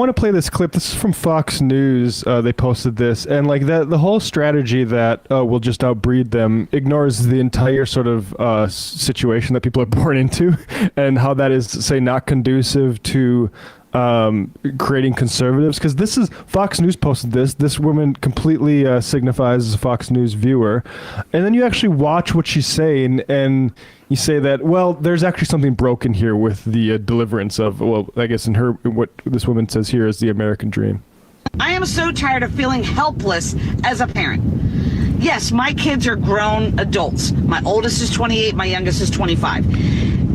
want to play this clip. This is from Fox News. They posted this, and like the whole strategy that we'll just outbreed them ignores the entire sort of situation that people are born into, and how that is, say, not conducive to creating conservatives. Because this is Fox News posted this. This woman completely signifies as a Fox News viewer, and then you actually watch what she's saying, and you say that, well, there's actually something broken here with the deliverance of, well, I guess in her, what this woman says here is the American dream. I am so tired of feeling helpless as a parent. Yes, my kids are grown adults. My oldest is 28, my youngest is 25.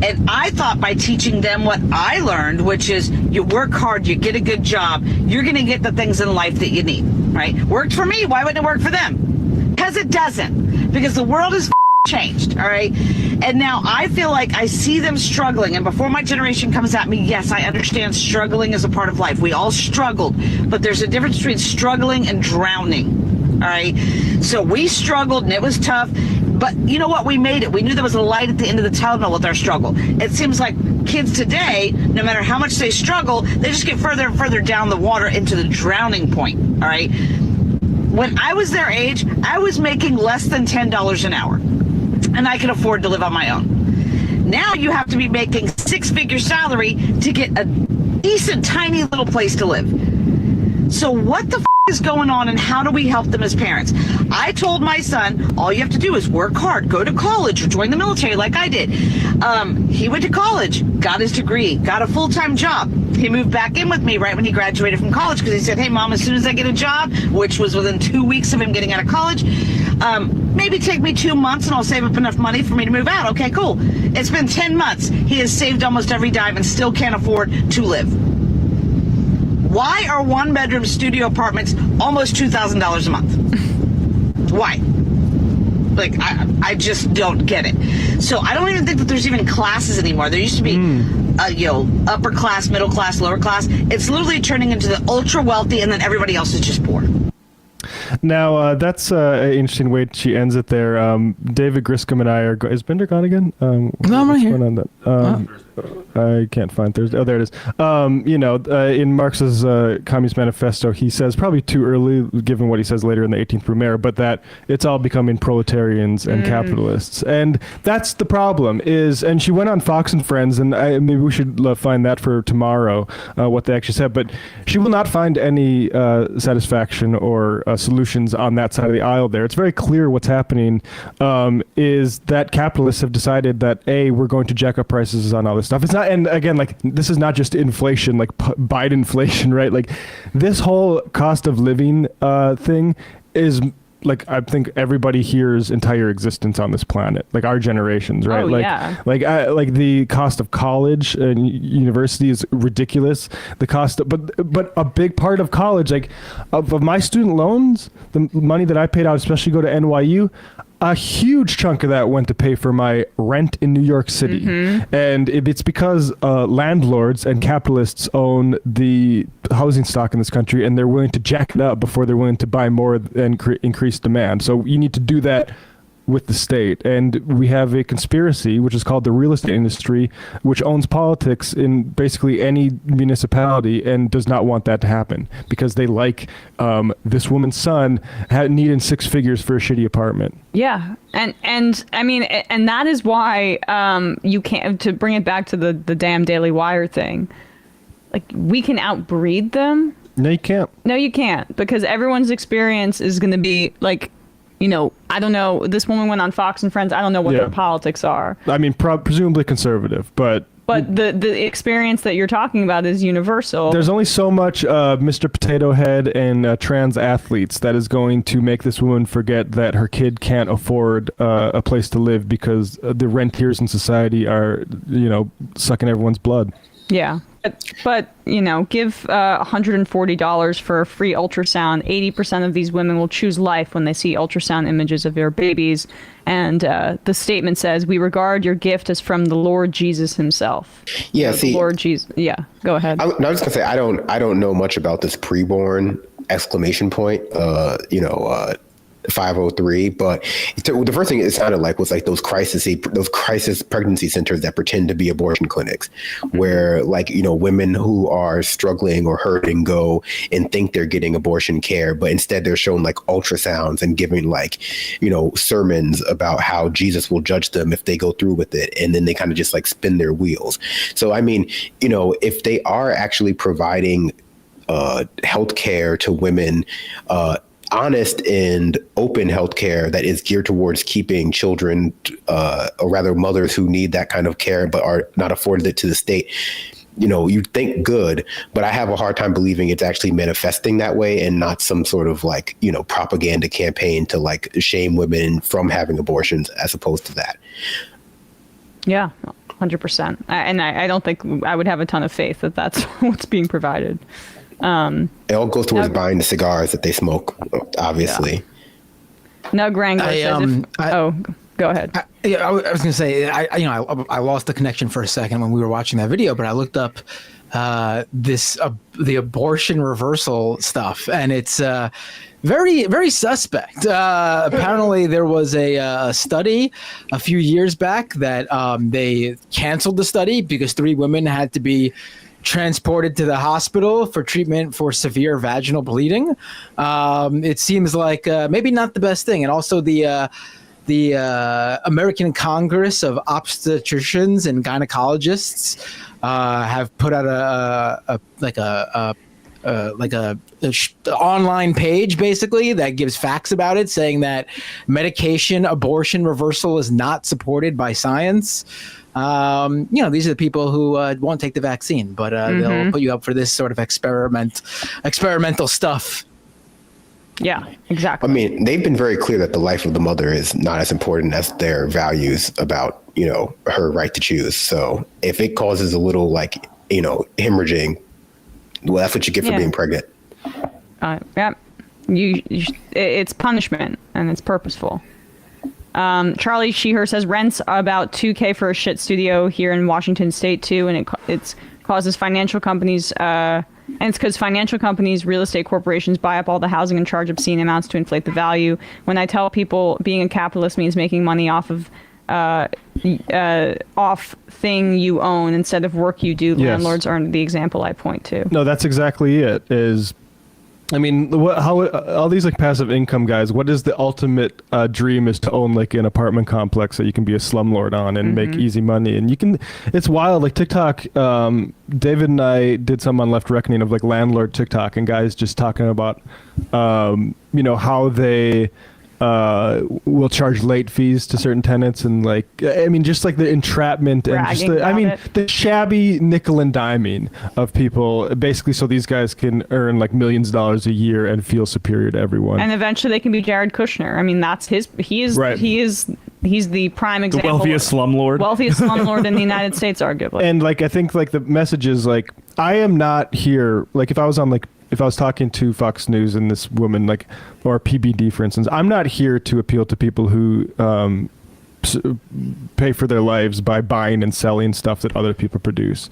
And I thought by teaching them what I learned, which is you work hard, you get a good job, you're going to get the things in life that you need, right? Worked for me, why wouldn't it work for them? Because it doesn't. Because the world is changed, all right? And now I feel like I see them struggling, and before my generation comes at me, yes, I understand struggling is a part of life. We all struggled, but there's a difference between struggling and drowning, all right? So we struggled, and it was tough, but you know what? We made it. We knew there was a light at the end of the tunnel with our struggle. It seems like kids today, no matter how much they struggle, they just get further and further down the water into the drowning point, all right? When I was their age, I was making less than $10 an hour. And I can afford to live on my own. Now you have to be making six-figure salary to get a decent, tiny little place to live. So what the is going on, and how do we help them as parents? I told my son, all you have to do is work hard, go to college, or join the military like I did. He went to college, got his degree, got a full-time job. He moved back in with me right when he graduated from college because he said, hey, Mom, as soon as I get a job, which was within 2 weeks of him getting out of college, maybe take me 2 months and I'll save up enough money for me to move out. Okay, cool. It's been 10 months. He has saved almost every dime and still can't afford to live. Why are one-bedroom studio apartments almost $2,000 a month? Why? Like, I just don't get it. So I don't even think that there's even classes anymore. There used to be, upper class, middle class, lower class. It's literally turning into the ultra wealthy, and then everybody else is just poor. Now, that's an interesting way she ends it there. David Griscom and I are... Is Bender gone again? No, I'm right here. On that? I can't find Thursday. Oh, there it is. In Marx's Communist Manifesto, he says, probably too early, given what he says later in the 18th Brumaire, but that it's all becoming proletarians and capitalists. And that's the problem, and she went on Fox and Friends, and maybe we should find that for tomorrow, what they actually said, but she will not find any satisfaction or solutions on that side of the aisle there. It's very clear what's happening is that capitalists have decided that, we're going to jack up prices on all this stuff. It's not, and again, like, this is not just inflation, like Biden inflation, right? Like, this whole cost of living thing is, like, I think everybody here's entire existence on this planet, like our generations, right? Like the cost of college and university is ridiculous. The cost of, but a big part of college, like of my student loans, the money that I paid out, especially go to NYU, a huge chunk of that went to pay for my rent in New York City. And it's because landlords and capitalists own the housing stock in this country, and they're willing to jack it up before they're willing to buy more and increase demand. So you need to do that with the state. And we have a conspiracy, which is called the real estate industry, which owns politics in basically any municipality and does not want that to happen because they like this woman's son needing 6 figures for a shitty apartment. Yeah. And I mean, and that is why you can't, to bring it back to the damn Daily Wire thing, like, we can outbreed them. No, you can't. No, you can't, because everyone's experience is going to be like, I don't know. This woman went on Fox and Friends. I don't know what their politics are. I mean, presumably conservative, but the experience that you're talking about is universal. There's only so much Mr. Potato Head and trans athletes that is going to make this woman forget that her kid can't afford a place to live because the rentiers in society are, sucking everyone's blood. Yeah. But, give $140 for a free ultrasound. 80% of these women will choose life when they see ultrasound images of their babies. And the statement says, we regard your gift as from the Lord Jesus himself. Yeah, the Lord Jesus. Yeah, go ahead. I was going to say, I don't know much about this preborn exclamation point. 503. But the first thing it sounded like was like those crisis pregnancy centers that pretend to be abortion clinics, where like, you know, women who are struggling or hurting go and think they're getting abortion care, but instead they're shown like ultrasounds and giving like, you know, sermons about how Jesus will judge them if they go through with it. And then they kind of just like spin their wheels. So, I mean, you know, if they are actually providing healthcare to women, honest and open healthcare that is geared towards keeping children, or rather mothers who need that kind of care but are not afforded it to the state, you know, you think good, but I have a hard time believing it's actually manifesting that way and not some sort of like, you know, propaganda campaign to like shame women from having abortions as opposed to that. Yeah, 100%. And I don't think I would have a ton of faith that that's what's being provided. It all goes towards buying the cigars that they smoke, obviously. Yeah. Now, Grangler says go ahead. I was going to say, I lost the connection for a second when we were watching that video, but I looked up the abortion reversal stuff, and it's very, very suspect. Apparently, there was a study a few years back that they canceled the study because 3 women had to be transported to the hospital for treatment for severe vaginal bleeding. It seems like maybe not the best thing. And also the American Congress of Obstetricians and Gynecologists have put out a online page basically that gives facts about it, saying that medication abortion reversal is not supported by science. You know, these are the people who won't take the vaccine, but they'll put you up for this sort of experimental stuff. Yeah, exactly. I mean, they've been very clear that the life of the mother is not as important as their values about, you know, her right to choose. So if it causes a little like, you know, hemorrhaging, well, that's what you get for being pregnant. Yeah, it's punishment and it's purposeful. Charlie Sheeher says rent's about $2,000 for a shit studio here in Washington State too, and it's causes financial companies. And it's because financial companies, real estate corporations buy up all the housing and charge obscene amounts to inflate the value. When I tell people being a capitalist means making money off of off thing you own instead of work you do, landlords aren't the example I point to. No, that's exactly it. I mean, how all these like passive income guys, what is the ultimate dream is to own like an apartment complex that you can be a slumlord on and make easy money. And you can, it's wild. Like TikTok, David and I did some on Left Reckoning of like landlord TikTok and guys just talking about, you know, how they will charge late fees to certain tenants and like, I mean, just like the entrapment and just the shabby nickel and diming of people basically so these guys can earn like millions of dollars a year and feel superior to everyone. And eventually they can be Jared Kushner. I mean, that's he's the prime example. The wealthiest slumlord in the United States, arguably. And like, I think like the message is like, I am not here. Like if I was talking to Fox News and this woman, like, or PBD, for instance, I'm not here to appeal to people who pay for their lives by buying and selling stuff that other people produce.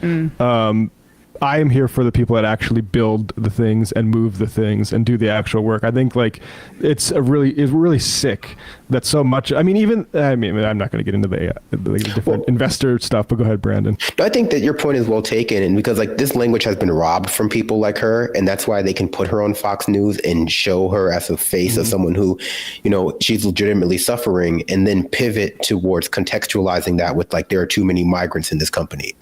I am here for the people that actually build the things and move the things and do the actual work. I think like it's really sick that so much. I mean, I'm not going to get into the different investor stuff, but go ahead, Brandon. I think that your point is well taken, and because like this language has been robbed from people like her, and that's why they can put her on Fox News and show her as a face of someone who, you know, she's legitimately suffering, and then pivot towards contextualizing that with like there are too many migrants in this country.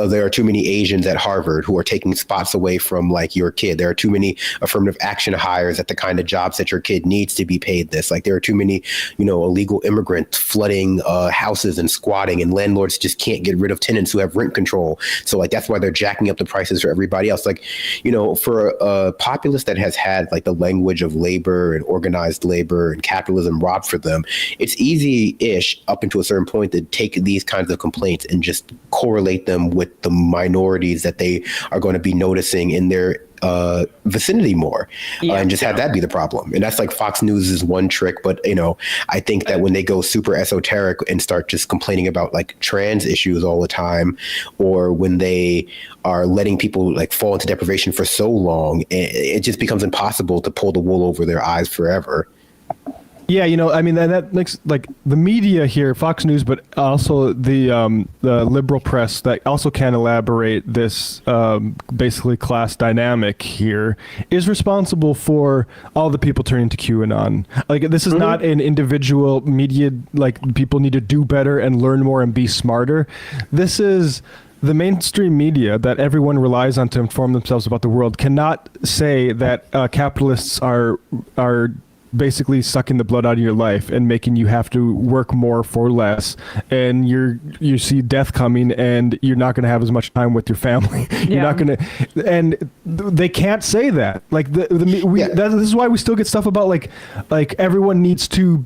There are too many Asians at Harvard who are taking spots away from like your kid. There are too many affirmative action hires at the kind of jobs that your kid needs to be paid this. Like there are too many, you know, illegal immigrants flooding houses and squatting, and landlords just can't get rid of tenants who have rent control. So like that's why they're jacking up the prices for everybody else. Like, you know, for a populace that has had like the language of labor and organized labor and capitalism robbed for them, it's easy-ish up until a certain point to take these kinds of complaints and just correlate them with the minorities that they are going to be noticing in their vicinity more, and just have that be the problem. And that's like Fox News is one trick, but I think that when they go super esoteric and start just complaining about like trans issues all the time, or when they are letting people like fall into deprivation for so long, it just becomes impossible to pull the wool over their eyes forever. Yeah, I mean, that makes like the media here, Fox News, but also the liberal press that also can elaborate this basically class dynamic here is responsible for all the people turning to QAnon. Like, this is not an individual media, like people need to do better and learn more and be smarter. This is the mainstream media that everyone relies on to inform themselves about the world cannot say that capitalists are basically sucking the blood out of your life and making you have to work more for less, and you see death coming and you're not going to have as much time with your family. You're not going to, and they can't say that. Like this is why we still get stuff about like everyone needs to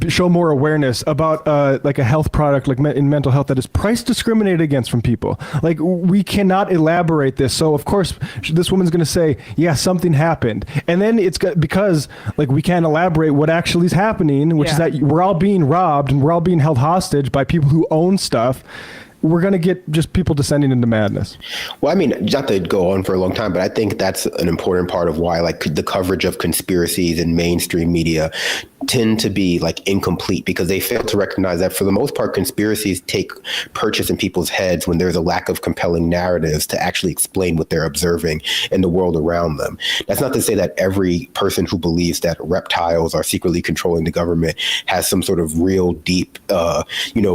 show more awareness about like a health product like in mental health that is price discriminated against from people. Like, we cannot elaborate this. So of course this woman's going to say, yeah, something happened, and then it's because like we can't elaborate what actually is happening, which is that we're all being robbed and we're all being held hostage by people who own stuff. We're going to get just people descending into madness. Well, I mean, not to go on for a long time, but I think that's an important part of why like the coverage of conspiracies in mainstream media tend to be like incomplete, because they fail to recognize that for the most part, conspiracies take purchase in people's heads when there's a lack of compelling narratives to actually explain what they're observing in the world around them. That's not to say that every person who believes that reptiles are secretly controlling the government has some sort of real deep,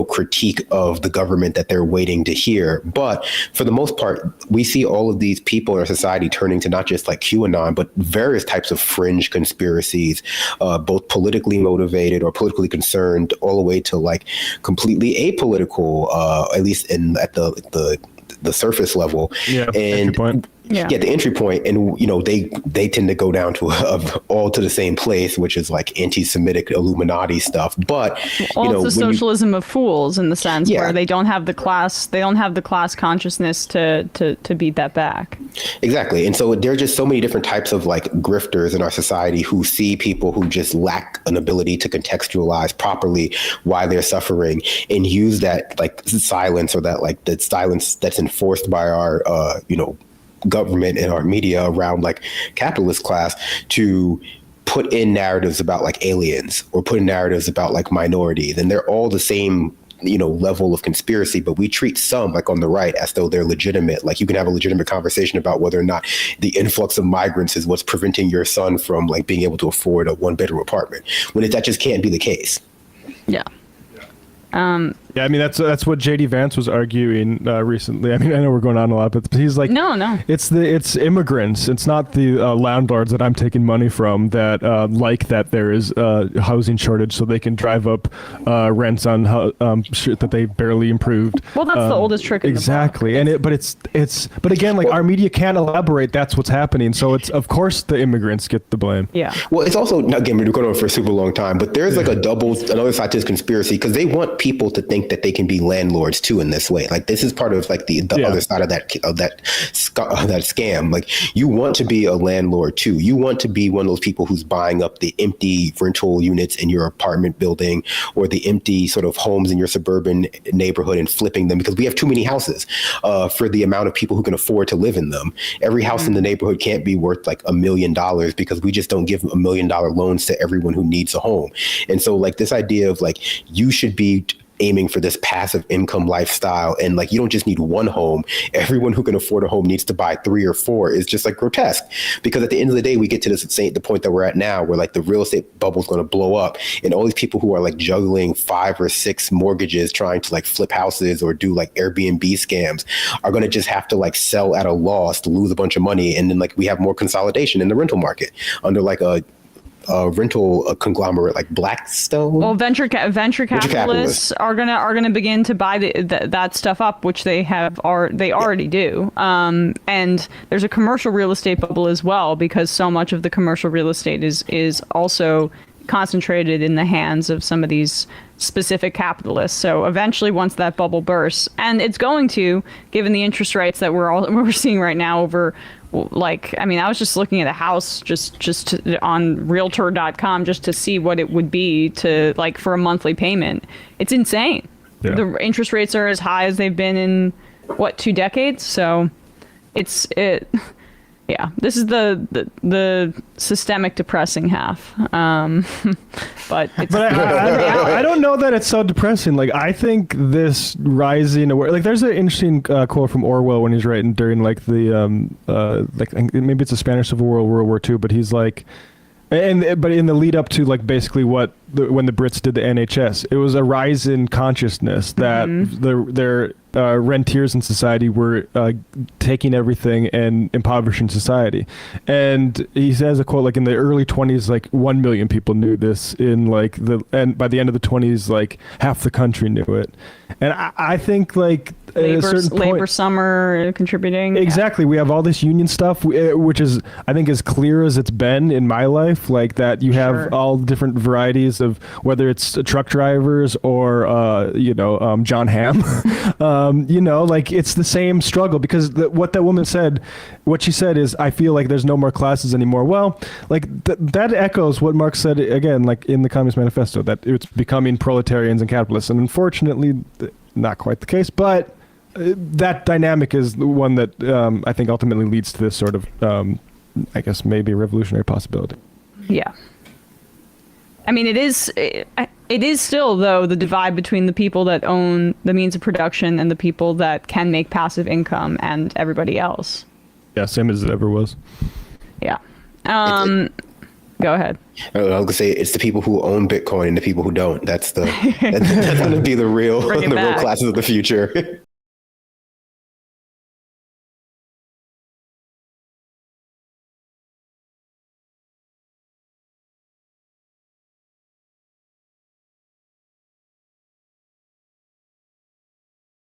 critique of the government that they're waiting to hear. But for the most part, we see all of these people in our society turning to not just like QAnon, but various types of fringe conspiracies, both politically motivated or politically concerned, all the way to like completely apolitical, at least at the surface level. Yeah, and the entry point, and they tend to go down to all to the same place, which is like anti-Semitic Illuminati stuff. But it's the socialism of fools in the sense where they don't have the class consciousness to beat that back. Exactly. And so there are just so many different types of like grifters in our society who see people who just lack an ability to contextualize properly why they're suffering, and use that like silence, or that like the silence that's enforced by our government and our media around like capitalist class to put in narratives about like aliens, or put in narratives about like minorities, and they're all the same level of conspiracy, but we treat some like on the right as though they're legitimate. Like, you can have a legitimate conversation about whether or not the influx of migrants is what's preventing your son from like being able to afford a 1-bedroom apartment, when that just can't be the case. Yeah. Yeah, I mean, that's what J.D. Vance was arguing recently. I mean, I know we're going on a lot, but he's like, no, it's immigrants. It's not the landlords that I'm taking money from that like that there is housing shortage, so they can drive up rents on shit that they barely improved. Well, that's the oldest trick in exactly, the book. But again, like, our media can't elaborate. That's what's happening. So it's, of course, the immigrants get the blame. Yeah. Well, it's also, again, we're going on for a super long time, but there's like another side to this conspiracy, because they want people to think that they can be landlords too in this way. Like, this is part of like the other side of that scam. Like, you want to be a landlord too. You want to be one of those people who's buying up the empty rental units in your apartment building, or the empty sort of homes in your suburban neighborhood, and flipping them, because we have too many houses for the amount of people who can afford to live in them. Every house in the neighborhood can't be worth like $1 million, because we just don't give $1 million loans to everyone who needs a home. And so like this idea of like, you should be aiming for this passive income lifestyle, and like, you don't just need one home. Everyone who can afford a home needs to buy 3 or 4 is just like grotesque, because at the end of the day, we get to the point that we're at now, where like the real estate bubble is going to blow up, and all these people who are like juggling 5 or 6 mortgages trying to like flip houses or do like Airbnb scams are going to just have to like sell at a loss to lose a bunch of money. And then like we have more consolidation in the rental market under like a rental conglomerate like Blackstone. Well, venture capitalists are gonna begin to buy that stuff up, which they already do. And there's a commercial real estate bubble as well, because so much of the commercial real estate is also concentrated in the hands of some of these specific capitalists. So eventually, once that bubble bursts, and it's going to, given the interest rates that we're seeing right now over, like, I mean, I was just looking at a house on Realtor.com just to see what it would be to, like, for a monthly payment. It's insane. Yeah. The interest rates are as high as they've been in 2 decades. So yeah, this is the systemic depressing half. But I don't know that it's so depressing. Like, I think this rising aware, like, there's an interesting quote from Orwell when he's writing during, like, the like, maybe it's the Spanish Civil War, World War II, but he's like, but in the lead up to, like, basically when the Brits did the NHS, it was a rise in consciousness that their rentiers in society were taking everything and impoverishing society. And he says a quote, like, in the early 20s, like 1 million people knew this, and by the end of the 20s, like half the country knew it. And I think, like, labor summer contributing. Exactly. We have all this union stuff, which is, I think, as clear as it's been in my life, like that you have all different varieties of whether it's truck drivers or, John Hamm, like, it's the same struggle, because what she said is, I feel like there's no more classes anymore. Well, like that echoes what Marx said again, like in the Communist Manifesto, that it's becoming proletarians and capitalists. And unfortunately, not quite the case, but that dynamic is the one that I think ultimately leads to this sort of, I guess, maybe revolutionary possibility. Yeah. I mean, it is still, though, the divide between the people that own the means of production and the people that can make passive income and everybody else. Yeah, same as it ever was. Yeah. Go ahead. I was gonna say, it's the people who own Bitcoin and the people who don't. That's going to be the real classes of the future.